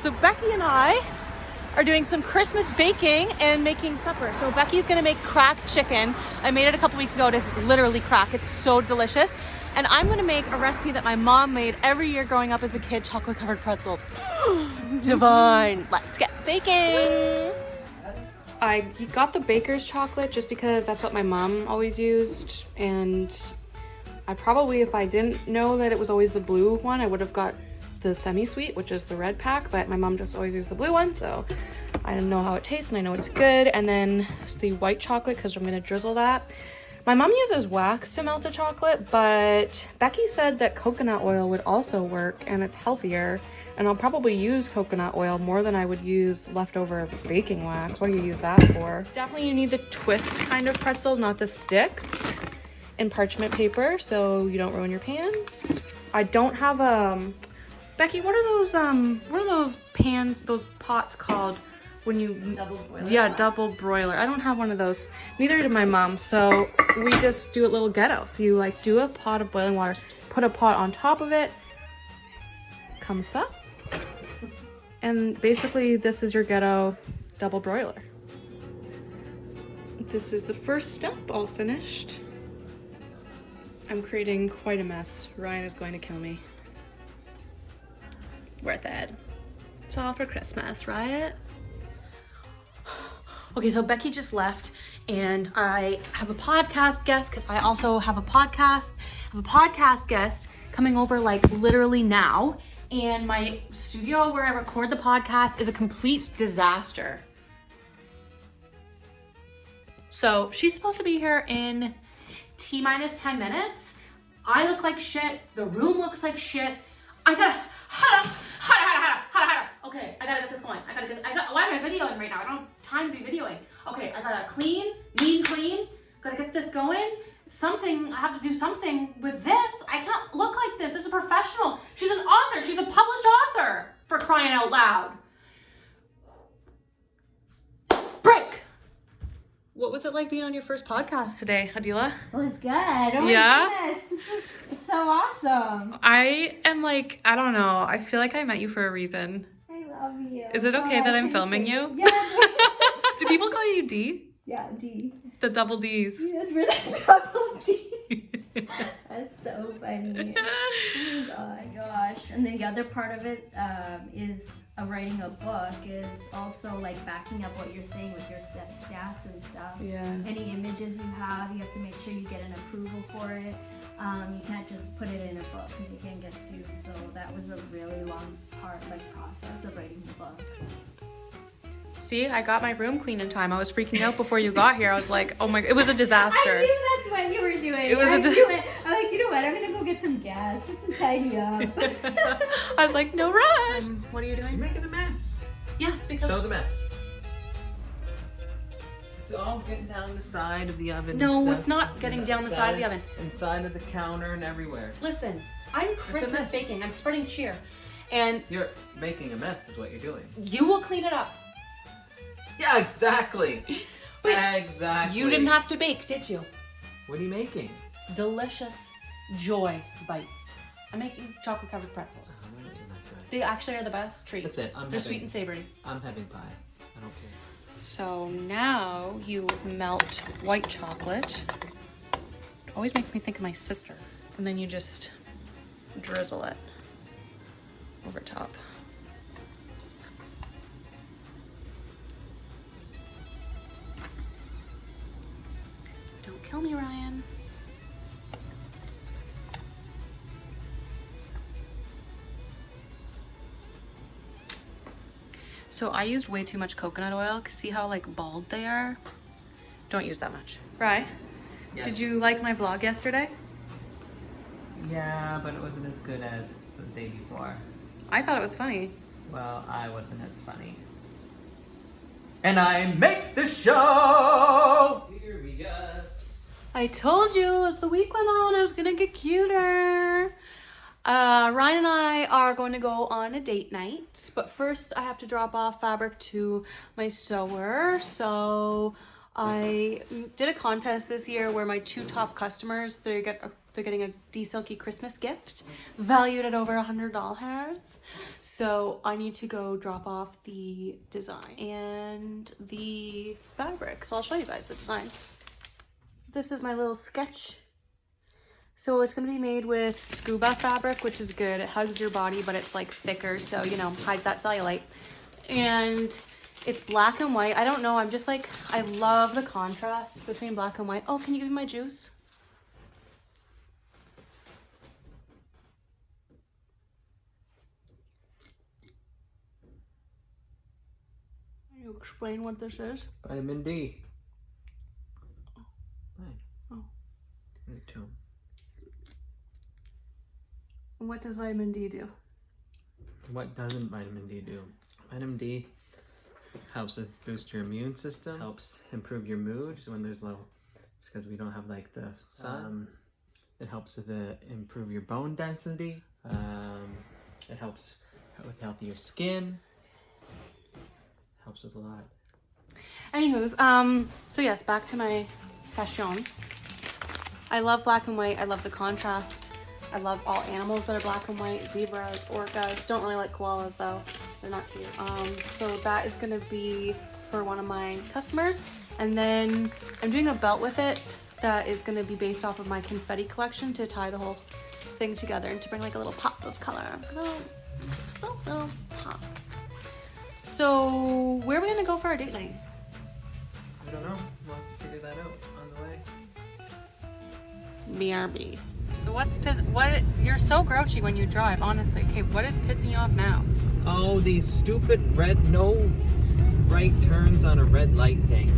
So Becky and I are doing some Christmas baking and making supper. So Becky's gonna make cracked chicken. I made it a couple weeks ago. It is literally crack. It's so delicious. And I'm gonna make a recipe that my mom made every year growing up as a kid, chocolate covered pretzels. Divine. Let's get baking. I got the baker's chocolate just because that's what my mom always used. And I probably, if I didn't know that it was always the blue one, I would have got the semi-sweet, which is the red pack, but my mom just always used the blue one, so I know how it tastes and I know it's good. And then it's the white chocolate because I'm gonna drizzle that. My mom uses wax to melt the chocolate, but Becky said that coconut oil would also work and it's healthier, and I'll probably use coconut oil more than I would use leftover baking wax. What do you use that for? Definitely you need the twist kind of pretzels, not the sticks, and parchment paper so you don't ruin your pans. I don't have Becky, what are those pans, those pots called when you double broiler? Yeah, double broiler. I don't have one of those. Neither did my mom. So we just do it little ghetto. So you like do a pot of boiling water, put a pot on top of it, comes up, and basically this is your ghetto double broiler. This is the first step, all finished. I'm creating quite a mess. Ryan is going to kill me. Worth it. It's all for Christmas, right? Okay, so Becky just left and I have a podcast guest because I also have a podcast. I have a podcast guest coming over like literally now, and my studio where I record the podcast is a complete disaster. So she's supposed to be here in T-minus 10 minutes. I look like shit. The room looks like shit. Okay, I gotta get this going. Why am I videoing right now? I don't have time to be videoing. Okay, I gotta clean. Gotta get this going. I have to do something with this. I can't look like this. This is a professional. She's an author. She's a published author, for crying out loud. Break. What was it like being on your first podcast today, Adila? It was good. Oh my goodness. This is so awesome. I am like, I don't know. I feel like I met you for a reason. I love you. Is it okay that I'm filming you? Yeah. Do people call you Dee? Yeah, D. The double Ds. Yes, we're the double D. That's so funny. Oh my gosh. And then the other part of it is writing a book is also like backing up what you're saying with your stats and stuff. Yeah. Any images you have to make sure you get an approval for it. You can't just put it in a book because you can get sued. So that was a really long process of writing the book. See, I got my room clean in time. I was freaking out before you got here. I was like, oh my, it was a disaster. I knew that's what you were doing. It was I'm like, you know what? I'm gonna go get some gas. Just to tidy up. I was like, no rush. What are you doing? You're making a mess. Yes, because. Show the mess. It's all getting down the side of the oven. No, and stuff. it's not getting down the side of the oven. Inside of the counter and everywhere. Listen, I'm Christmas baking. I'm spreading cheer. And you're making a mess is what you're doing. You will clean it up. Yeah, exactly. Exactly. You didn't have to bake, did you? What are you making? Delicious joy bites. I'm making chocolate covered pretzels. Oh, really? Not good. They actually are the best treat. That's it. They're sweet and savory. I'm having pie. I don't care. So now you melt white chocolate. It always makes me think of my sister. And then you just drizzle it over top. Don't kill me, Ryan. So I used way too much coconut oil. See how like bald they are? Don't use that much. Right? Yes. Did you like my vlog yesterday? Yeah, but it wasn't as good as the day before. I thought it was funny. Well, I wasn't as funny. And I make the show! Here we go. I told you as the week went on, I was gonna get cuter. Ryan and I are going to go on a date night, but first I have to drop off fabric to my sewer. So I did a contest this year where my 2 top customers, they're getting a Dee Silkie Christmas gift valued at over $100. So I need to go drop off the design and the fabric. So I'll show you guys the design. This is my little sketch. So it's going to be made with scuba fabric, which is good. It hugs your body, but it's like thicker, so you know, hides that cellulite. And it's black and white. I don't know, I'm just like, I love the contrast between black and white. Oh, can you give me my juice? Can you explain what this is? Vitamin D. Fine. Oh. Me too. What does vitamin D do? What doesn't vitamin D do? Vitamin D helps us boost your immune system, helps improve your mood when there's low, it's because we don't have like the sun. It helps with improve your bone density. It helps with healthier skin. Helps with a lot. Anywho's, so yes, back to my fashion. I love black and white. I love the contrast. I love all animals that are black and white. Zebras, orcas. Don't really like koalas though. They're not cute. So that is gonna be for one of my customers. And then I'm doing a belt with it that is gonna be based off of my confetti collection to tie the whole thing together and to bring like a little pop of color. Little pop. So where are we gonna go for our date night? I don't know. We'll have to figure that out on the way. BRB. So what, you're so grouchy when you drive, honestly. Okay, what is pissing you off now? Oh, these stupid no right turns on a red light thing.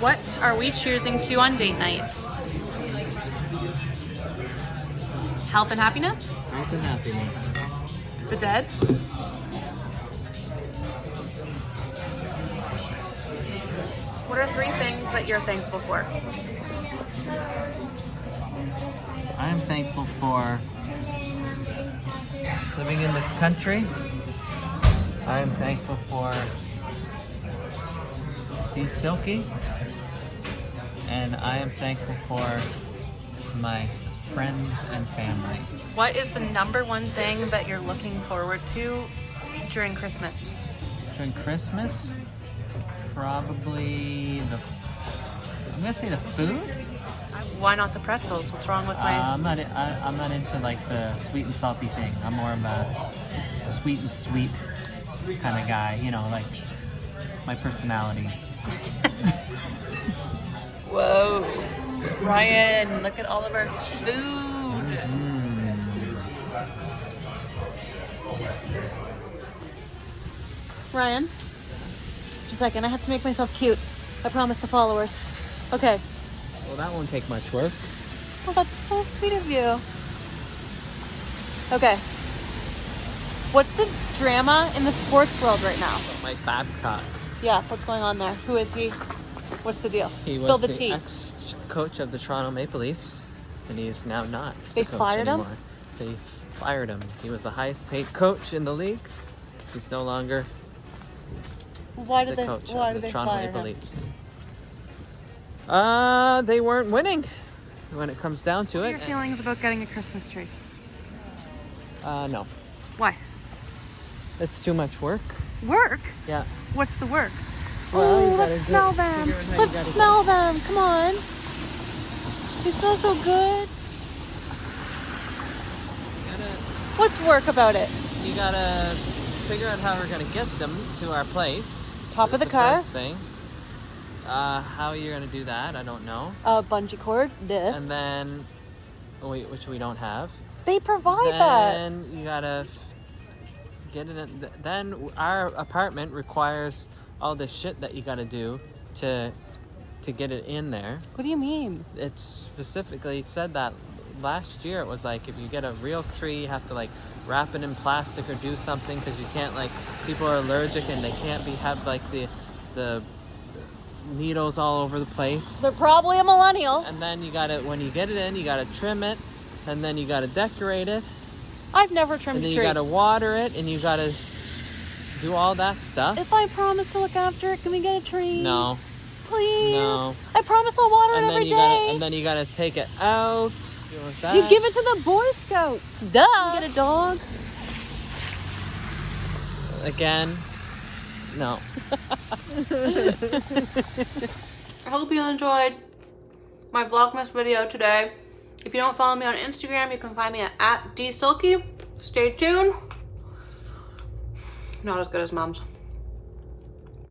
What are we choosing to on date night? Health and happiness? Health and happiness. The dead? What are 3 things that you're thankful for? I am thankful for living in this country. I am thankful for Dee Silkie. And I am thankful for my friends and family. What is the #1 thing that you're looking forward to during Christmas? During Christmas? Probably I'm gonna say the food. Why not the pretzels? What's wrong with my... I'm not into like the sweet and salty thing. I'm more of a sweet and sweet kind of guy. You know, like my personality. Whoa. Ryan, look at all of our food. Ryan, just a second. I have to make myself cute. I promised the followers. Okay. Well, that won't take much work. Oh, that's so sweet of you. Okay. What's the drama in the sports world right now? Mike Babcock. Yeah, what's going on there? Who is he? What's the deal? He Spill was the the tea. ex-coach of the Toronto Maple Leafs, and he is now not They the coach fired him? anymore. They fired him. He was the highest paid coach in the league. He's no longer Why the did coach they of the Toronto fire Maple him? Leafs. They weren't winning when it comes down to What are it. your feelings about getting a Christmas tree? No. Why? It's too much work. Work? Yeah. What's the work? Well, you Oh, gotta let's smell them. figure out how you Let's gotta smell them. Come on. They smell so good. What's work about it? You gotta figure out how we're gonna get them to our place. Top of That's the car? first thing. How you're gonna do that, I don't know. A bungee cord. Duh. And then, which we don't have. They provide that. Then you gotta get it in. Then our apartment requires all this shit that you gotta do to get it in there. What do you mean? It specifically said that last year. It was like if you get a real tree, you have to like wrap it in plastic or do something because you can't, like, people are allergic and they can't have like the needles all over the place. They're probably a millennial. And then you gotta, when you get it in, you gotta trim it, and then you gotta decorate it, I've never trimmed And then a you tree. gotta water it, and you gotta do all that stuff. If I promise to look after it, can we get a tree? No. Please. No. I promise I'll water it every day. And then you gotta take it out. Deal with that. You give it to the Boy Scouts. Duh. You get a dog. Again. No. I hope you enjoyed my Vlogmas video today. If you don't follow me on Instagram, you can find me at Dee Silkie. Stay tuned. Not as good as Mom's.